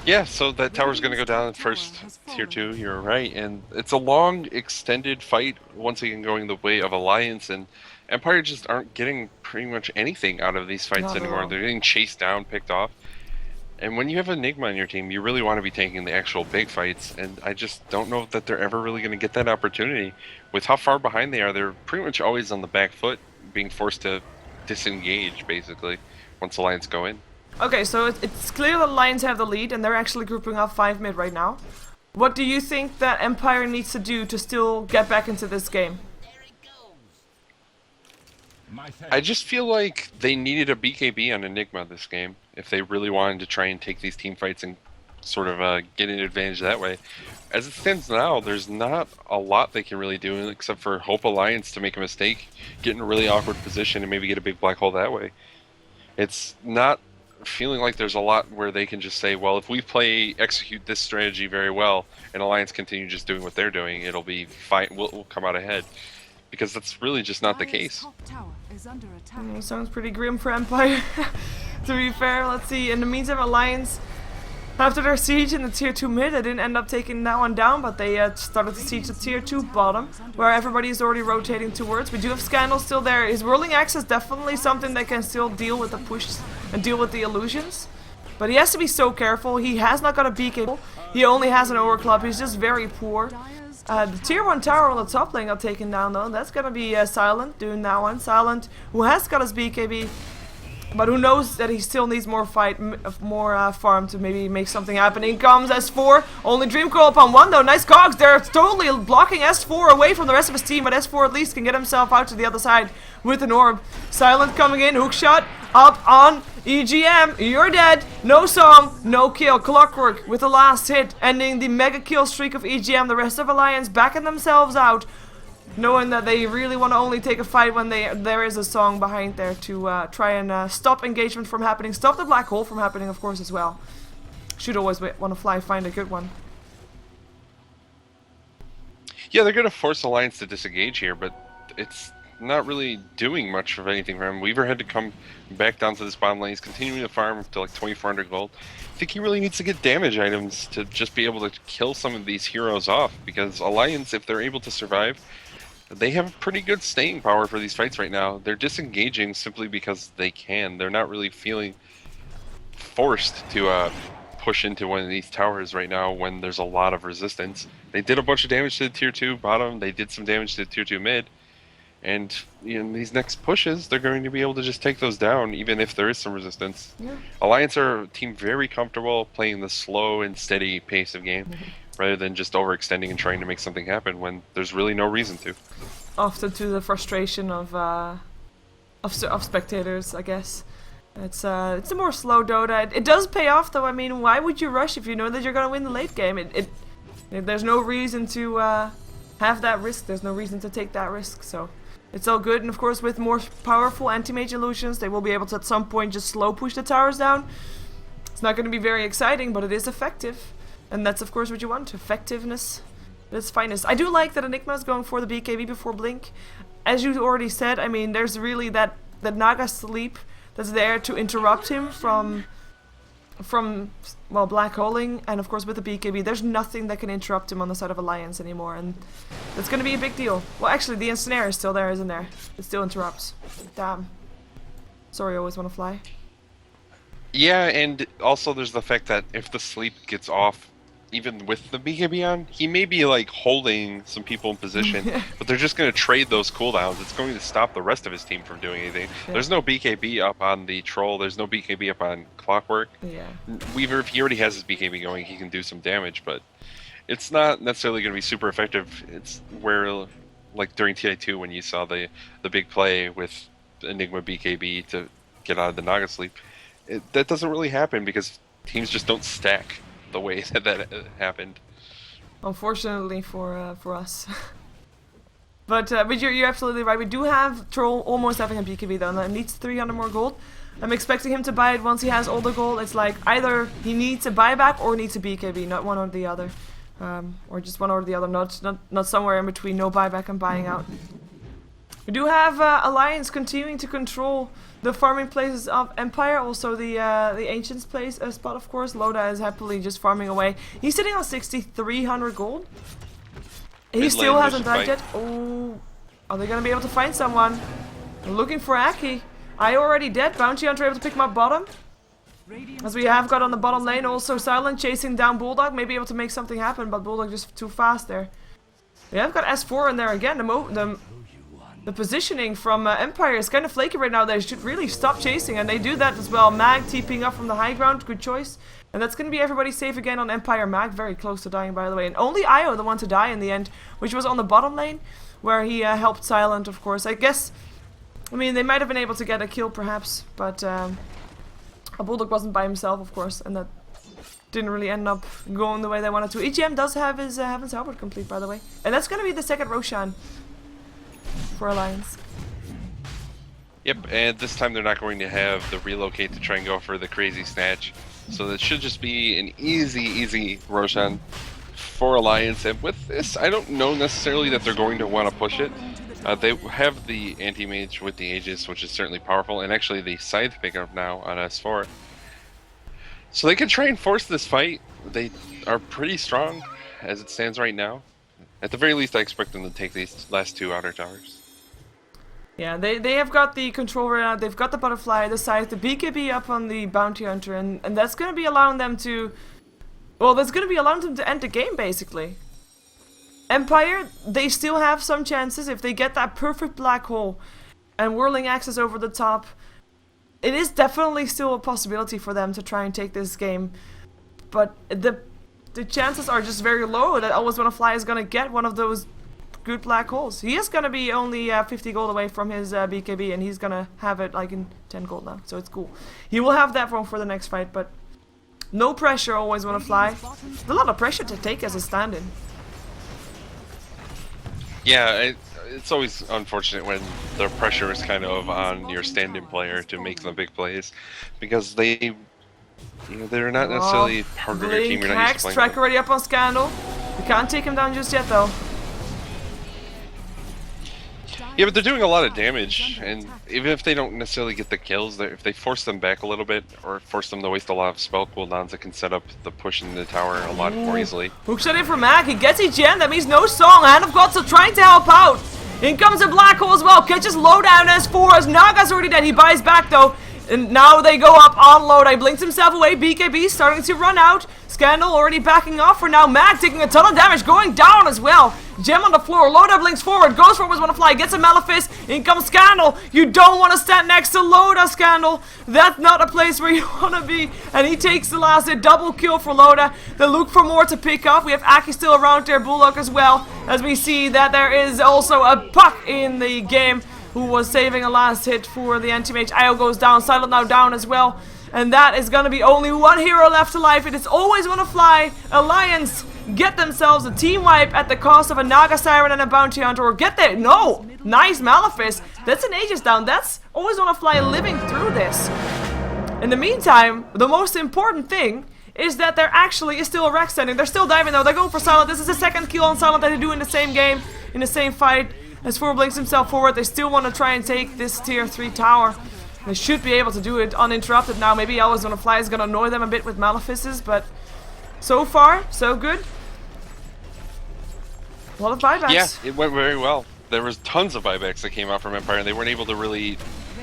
Speaker 2: Yeah, so that tower's going to go down first, tier 2, you're right, and it's a long, extended fight, once again going the way of Alliance, and Empire just aren't getting pretty much anything out of these fights
Speaker 1: Not at
Speaker 2: anymore.
Speaker 1: all.
Speaker 2: They're getting chased down, picked off. And when you have Enigma on your team, you really want to be taking the actual big fights, and I just don't know that they're ever really going to get that opportunity. With how far behind they are, they're pretty much always on the back foot, being forced to disengage, basically, once the lines go in.
Speaker 1: Okay, so it's clear that Lions have the lead, and they're actually grouping up 5 mid right now. What do you think that Empire needs to do to still get back into this game?
Speaker 2: I just feel like they needed a BKB on Enigma this game if they really wanted to try and take these team fights and sort of get an advantage that way. As it stands now, there's not a lot they can really do except for hope Alliance to make a mistake, get in a really awkward position, and maybe get a big black hole that way. It's not feeling like there's a lot where they can just say, well, if we execute this strategy very well, and Alliance continue just doing what they're doing, it'll be fine. We'll come out ahead. Because that's really just not the case.
Speaker 1: Sounds pretty grim for Empire. To be fair, let's see. In the meantime, Alliance, after their siege in the tier 2 mid, they didn't end up taking that one down, but they started to siege the tier 2 bottom, where everybody is already rotating towards. We do have Scandal still there. His whirling axe is definitely something that can still deal with the push and deal with the illusions. But he has to be so careful. He has not got a BK. He only has an overclock. He's just very poor. The tier 1 tower on the top lane got taken down though. That's gonna be Silent doing that one. Silent, who has got his BKB, but who knows that he still needs more farm to maybe make something happen. In comes S4, only Dream Coil upon one though. Nice cogs, they're totally blocking S4 away from the rest of his team, but S4 at least can get himself out to the other side with an orb. Silent coming in, hook shot, up on EGM, you're dead. No song, no kill. Clockwork with the last hit, ending the mega kill streak of EGM. The rest of Alliance backing themselves out, knowing that they really want to only take a fight when there is a song behind there to try and stop engagement from happening, stop the black hole from happening, of course, as well. Should always want to find a good one.
Speaker 2: Yeah, they're going to force Alliance to disengage here, but it's not really doing much of anything for him. Weaver had to come back down to this bottom lane. He's continuing to farm to like 2,400 gold. I think he really needs to get damage items to just be able to kill some of these heroes off, because Alliance, if they're able to survive, they have pretty good staying power for these fights right now. They're disengaging simply because they can. They're not really feeling forced to push into one of these towers right now when there's a lot of resistance. They did a bunch of damage to the tier 2 bottom. They did some damage to the tier 2 mid. And in these next pushes, they're going to be able to just take those down, even if there is some resistance.
Speaker 1: Yeah.
Speaker 2: Alliance are a team very comfortable playing the slow and steady pace of game, rather than just overextending and trying to make something happen when there's really no reason to.
Speaker 1: Often to the frustration of spectators, I guess. It's a more slow Dota. It does pay off though. I mean, why would you rush if you know that you're gonna win the late game? There's no reason to have that risk. There's no reason to take that risk. So it's all good. And of course, with more powerful anti-mage illusions, they will be able to at some point just slow push the towers down. It's not going to be very exciting, but it is effective. And that's of course what you want, effectiveness at its finest. I do like that Enigma is going for the BKB before Blink. As you already said, I mean, there's really that Naga sleep that's there to interrupt him from well, black holing, and of course with the BKB, there's nothing that can interrupt him on the side of Alliance anymore, and that's going to be a big deal. Well, actually, the Ensnare is still there, isn't there? It still interrupts. Damn. Sorry, I always want to fly.
Speaker 2: Yeah, and also there's the fact that if the sleep gets off, even with the BKB on, he may be like holding some people in position, but they're just going to trade those cooldowns. It's going to stop the rest of his team from doing anything. Yeah. There's no BKB up on the Troll, there's no BKB up on Clockwork.
Speaker 1: Yeah.
Speaker 2: Weaver, if he already has his BKB going, he can do some damage, but it's not necessarily going to be super effective. It's where, like during TI2 when you saw the big play with Enigma BKB to get out of the Naga sleep, that doesn't really happen because teams just don't stack the way that happened.
Speaker 1: Unfortunately for us. but you're absolutely right. We do have Troll almost having a BKB though, and that needs 300 more gold. I'm expecting him to buy it once he has all the gold. It's like either he needs a buyback or needs a BKB, not one or the other. Or just one or the other, not somewhere in between, no buyback and buying out. We do have Alliance continuing to control the farming places of Empire, also the Ancients place spot, of course. Loda is happily just farming away. He's sitting on 6,300 gold. He still hasn't died yet. Oh, are they gonna be able to find someone? Looking for Aki. I already dead. Bounty Hunter able to pick him up bottom. As we have got on the bottom lane, also Silent chasing down Bulldog. Maybe able to make something happen, but Bulldog just too fast there. We have got S4 in there again. The positioning from Empire is kind of flaky right now. They should really stop chasing, and they do that as well. Mag TPing up from the high ground. Good choice. And that's going to be everybody safe again on Empire. Mag very close to dying, by the way. And only Io the one to die in the end, which was on the bottom lane, where he helped Silent, of course. I guess, I mean, they might have been able to get a kill, perhaps, but Bulldog wasn't by himself, of course, and that didn't really end up going the way they wanted to. EGM does have his Heaven's Halberd complete, by the way. And that's going to be the second Roshan for Alliance.
Speaker 2: Yep, and this time they're not going to have the relocate to try and go for the crazy snatch. So that should just be an easy Roshan for Alliance. And with this, I don't know necessarily that they're going to want to push it. They have the anti-mage with the Aegis, which is certainly powerful, and actually the Scythe pickup now on S4. So they can try and force this fight. They are pretty strong as it stands right now. At the very least, I expect them to take these last two outer towers.
Speaker 1: Yeah, they have got the control right now. They've got the Butterfly, the Scythe, the BKB up on the Bounty Hunter, and that's going to be allowing them to... Well, that's going to be allowing them to end the game, basically. Empire, they still have some chances if they get that perfect black hole and whirling axes over the top. It is definitely still a possibility for them to try and take this game, but the chances are just very low that Always Wanna Fly is gonna get one of those good black holes. He is gonna be only 50 gold away from his BKB, and he's gonna have it like in 10 gold now, so it's cool. He will have that one for the next fight, but no pressure. Always Wanna Fly. There's a lot of pressure to take as a stand-in.
Speaker 2: Yeah, it's always unfortunate when the pressure is kind of on your stand-in player to make the big plays, because they're not necessarily part of your team. You're not used to playing
Speaker 1: Track already up on Scandal. We can't take him down just yet, though.
Speaker 2: Yeah, but they're doing a lot of damage, and even if they don't necessarily get the kills, if they force them back a little bit, or force them to waste a lot of spell cooldowns, it can set up the push in the tower a lot more easily.
Speaker 1: Hookshot in for Mac, he gets EGN, that means no song. Hand of Gods are trying to help out. In comes a black hole as well, catches low down S4 as Naga's already dead. He buys back though, and now they go up on Lodi. Blinks himself away, BKB starting to run out. Scandal already backing off for now. Mag taking a ton of damage, going down as well. Gem on the floor, Loda blinks forward, goes for Always Wanna Fly, gets a Malefice. In comes Scandal. You don't want to stand next to Loda, Scandal. That's not a place where you want to be. And he takes the last hit, double kill for Loda. They look for more to pick up. We have Aki still around there, Bullock as well. As we see that there is also a Puck in the game who was saving a last hit for the anti-mage. Io goes down, Silent now down as well. And that is going to be only one hero left alive. It is Always Wanna Fly. Alliance get themselves a team wipe at the cost of a Naga Siren and a Bounty Hunter. Or get there. No. Nice Malefice. That's an Aegis down. That's Always Wanna Fly living through this. In the meantime, the most important thing is that there actually is still a Rex standing. They're still diving though. They're going for Silent. This is the second kill on Silent that they do in the same game, in the same fight. As 4 blinks himself forward, they still want to try and take this tier 3 tower. They should be able to do it uninterrupted now. Maybe Always Wanna Fly is going to annoy them a bit with Malefices, but so far, so good. A lot of buybacks.
Speaker 2: Yeah, it went very well. There was tons of buybacks that came out from Empire, and they weren't able to really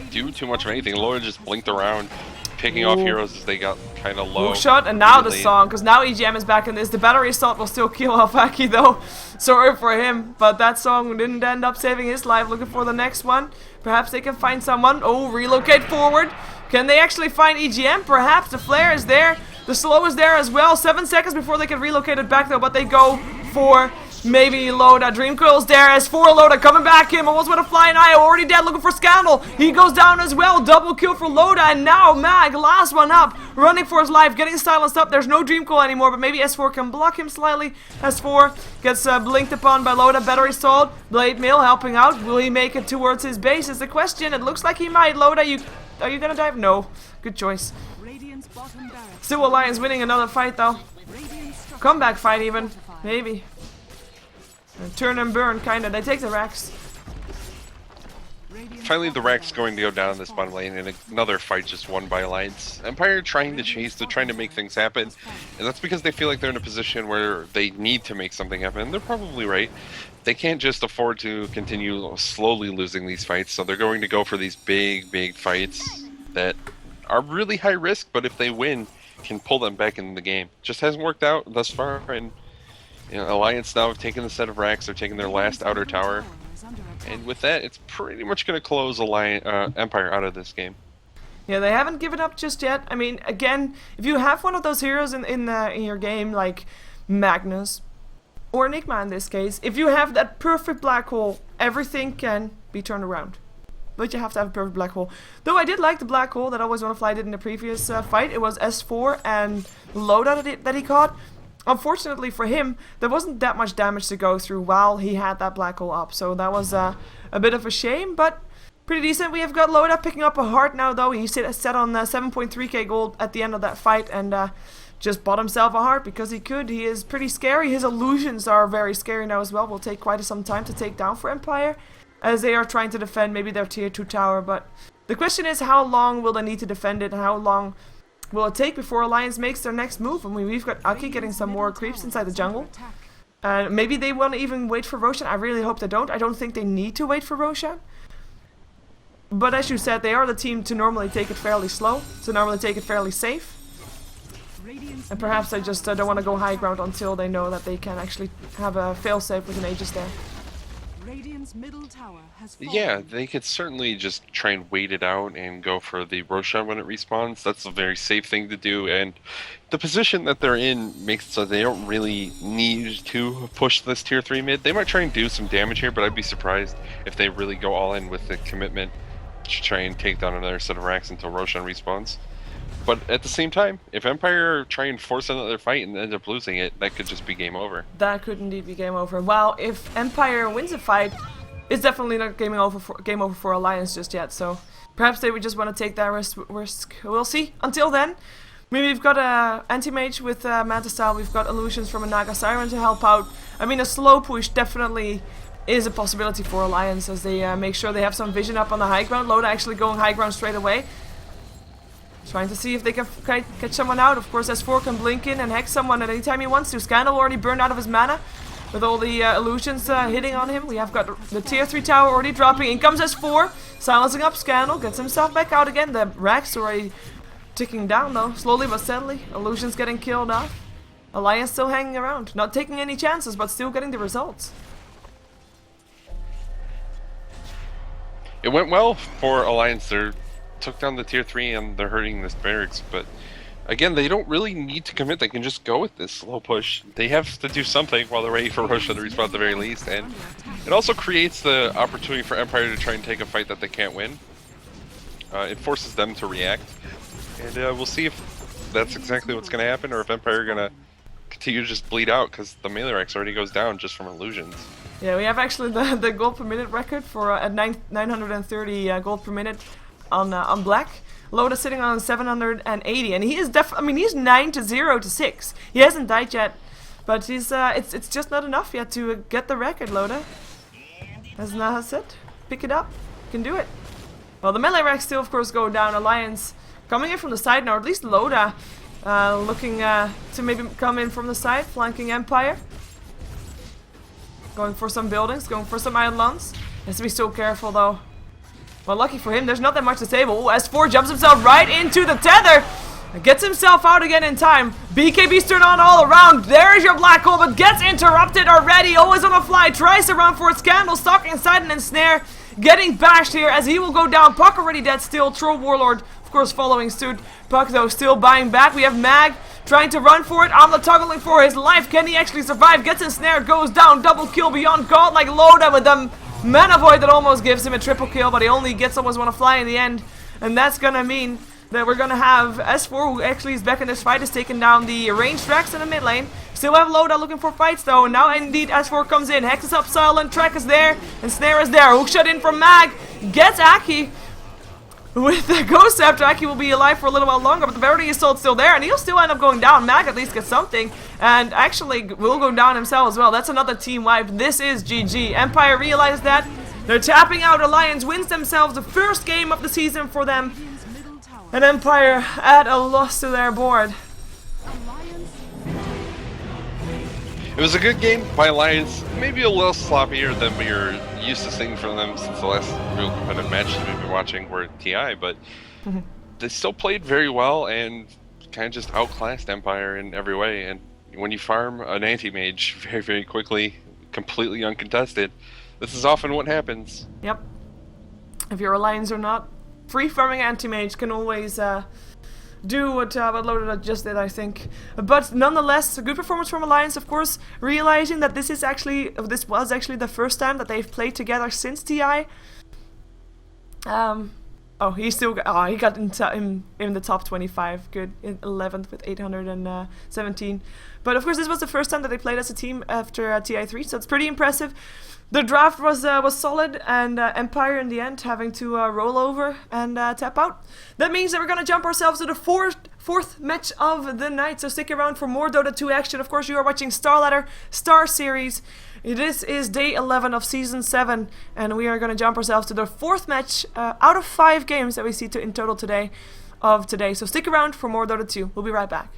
Speaker 2: do too much of anything. Laura just blinked around, picking off heroes as they got kind of low.
Speaker 1: Hookshot, and now the song, because now EGM is back in this. The battery assault will still kill Alfaki though. Sorry for him, but that song didn't end up saving his life. Looking for the next one. Perhaps they can find someone. Oh, relocate forward. Can they actually find EGM? Perhaps. The flare is there. The slow is there as well. 7 seconds before they can relocate it back though, but they go for maybe Loda. Dream Coil's there as for Loda coming back in. Almost with a flying eye. Already dead. Looking for Scandal. He goes down as well. Double kill for Loda. And now Mag, last one up. Running for his life. Getting silenced up. There's no Dream Coil anymore. But maybe S4 can block him slightly. S4 gets blinked upon by Loda. Battery stalled. Blade Mail helping out. Will he make it towards his base is the question. It looks like he might. Loda, are you gonna dive? No. Good choice. Still Alliance winning another fight though. Comeback fight even. Maybe. Turn and burn, kinda. They take the Rex.
Speaker 2: Finally, the Rex going to go down in this bottom lane, and another fight just won by Alliance. Empire trying to chase, they're trying to make things happen, and that's because they feel like they're in a position where they need to make something happen, and they're probably right. they can't just afford to continue slowly losing these fights, so they're going to go for these big fights that are really high risk, but if they win, can pull them back into the game. Just hasn't worked out thus far, and Alliance now have taken the set of racks, they're taking their last outer tower, and with that, it's pretty much going to close Empire out of this game.
Speaker 1: Yeah, they haven't given up just yet. I mean, again, if you have one of those heroes in your game, like Magnus, or Enigma in this case, if you have that perfect black hole, everything can be turned around. But you have to have a perfect black hole. Though I did like the black hole that Always Wanna Fly did in the previous fight. It was S4 and Loda that he caught. Unfortunately for him, there wasn't that much damage to go through while he had that black hole up. So that was a bit of a shame, but pretty decent. We have got Loda picking up a heart now, though. He set on 7.3k gold at the end of that fight and just bought himself a heart because he could. He is pretty scary. His illusions are very scary now as well. Will take quite some time to take down for Empire, as they are trying to defend maybe their tier 2 tower. But the question is, how long will they need to defend it, and how long will it take before Alliance makes their next move? I mean, we've got Aki getting some more creeps inside the jungle. Maybe they want to even wait for Roshan. I really hope they don't. I don't think they need to wait for Roshan. But as you said, they are the team to normally take it fairly slow, to normally take it fairly safe. And perhaps they just don't want to go high ground until they know that they can actually have a failsafe with an Aegis there.
Speaker 2: Yeah, they could certainly just try and wait it out and go for the Roshan when it respawns. That's a very safe thing to do, and the position that they're in makes it so they don't really need to push this tier 3 mid. They might try and do some damage here, but I'd be surprised if they really go all in with the commitment to try and take down another set of racks until Roshan respawns. But at the same time, if Empire try and force another fight and end up losing it, that could just be game over.
Speaker 1: That could indeed be game over. Well, if Empire wins a fight, it's definitely not game over for Alliance just yet. So perhaps they would just want to take that risk. We'll see. Until then, maybe we've got a anti-mage with Manta Style. We've got illusions from a Naga Siren to help out. I mean, a slow push definitely is a possibility for Alliance, as they make sure they have some vision up on the high ground. Loda actually going high ground straight away, trying to see if they can catch someone out. Of course, S4 can blink in and hex someone at any time he wants to. Scandal already burned out of his mana with all the illusions hitting on him. We have got the tier 3 tower already dropping. In comes S4, silencing up Scandal, gets himself back out again. The racks already ticking down though, slowly but steadily. Illusions getting killed off. Alliance still hanging around, not taking any chances, but still getting the results.
Speaker 2: It went well for Alliance. They took down the tier 3 and they're hurting this barracks, but again, they don't really need to commit. They can just go with this slow push. They have to do something while they're waiting for Roshan to respawn at the very least, and it also creates the opportunity for Empire to try and take a fight that they can't win. It forces them to react, and we'll see if that's exactly what's going to happen, or if Empire are going to continue to just bleed out, because the melee ranks already goes down just from illusions.
Speaker 1: Yeah, we have actually the gold per minute record for at 930 gold per minute on black. Loda sitting on 780, and he is he's 9 to 0 to 6. He hasn't died yet, but he's it's just not enough yet to get the record. Loda, as Naha said, pick it up, you can do it. Well, the melee ranks still, of course, go down. Alliance coming in from the side now, or at least Loda looking to maybe come in from the side, flanking Empire. Going for some buildings, going for some islands. Has to be so careful though. Well, lucky for him, there's not that much to save. Oh, S4 jumps himself right into the tether. Gets himself out again in time. BKB's turned on all around. There's your black hole, but gets interrupted already. Always on the fly, tries to run for it. Scandal stuck inside an ensnare. Getting bashed here as he will go down. Puck already dead still. Troll Warlord, of course, following suit. Puck, though, still buying back. We have Mag trying to run for it. Amla toggling for his life. Can he actually survive? Gets ensnared, goes down. Double kill beyond godlike Loda with them. Mana Void that almost gives him a triple kill, but he only gets Always Wanna Fly in the end. And that's gonna mean that we're gonna have S4, who actually is back in this fight, is taking down the ranged tracks in the mid lane. Still have Loda looking for fights though, and now indeed S4 comes in. Hex is up, silent, track is there, and snare is there. Hook shot in from Mag, gets Aki. With the Ghost Scepter, Aki will be alive for a little while longer, but the Verity Assault's still there, and he'll still end up going down. Mag at least gets something, and actually will go down himself as well. That's another team wipe. This is GG. Empire realizes that. They're tapping out. Alliance wins themselves the first game of the season for them. And Empire at a loss to their board.
Speaker 2: It was a good game by Alliance, maybe a little sloppier than we are used to seeing from them since the last real competitive match that we've been watching were TI, but they still played very well and kind of just outclassed Empire in every way. And when you farm an anti-mage very, very quickly, completely uncontested, this is often what happens.
Speaker 1: Yep. If you're Alliance or not, free farming anti-mage can always do what Loaded just did, I think. But nonetheless, a good performance from Alliance, of course, realizing that this was actually the first time that they've played together since TI. Oh, he got in the top 25. Good, in 11th with 817. But of course, this was the first time that they played as a team after TI3, so it's pretty impressive. The draft was solid, and Empire in the end having to roll over and tap out. That means that we're gonna jump ourselves to the fourth match of the night. So stick around for more Dota 2 action. Of course, you are watching StarSeries. This is day 11 of season 7, and we are gonna jump ourselves to the fourth match out of 5 games that we see in total today. So stick around for more Dota 2. We'll be right back.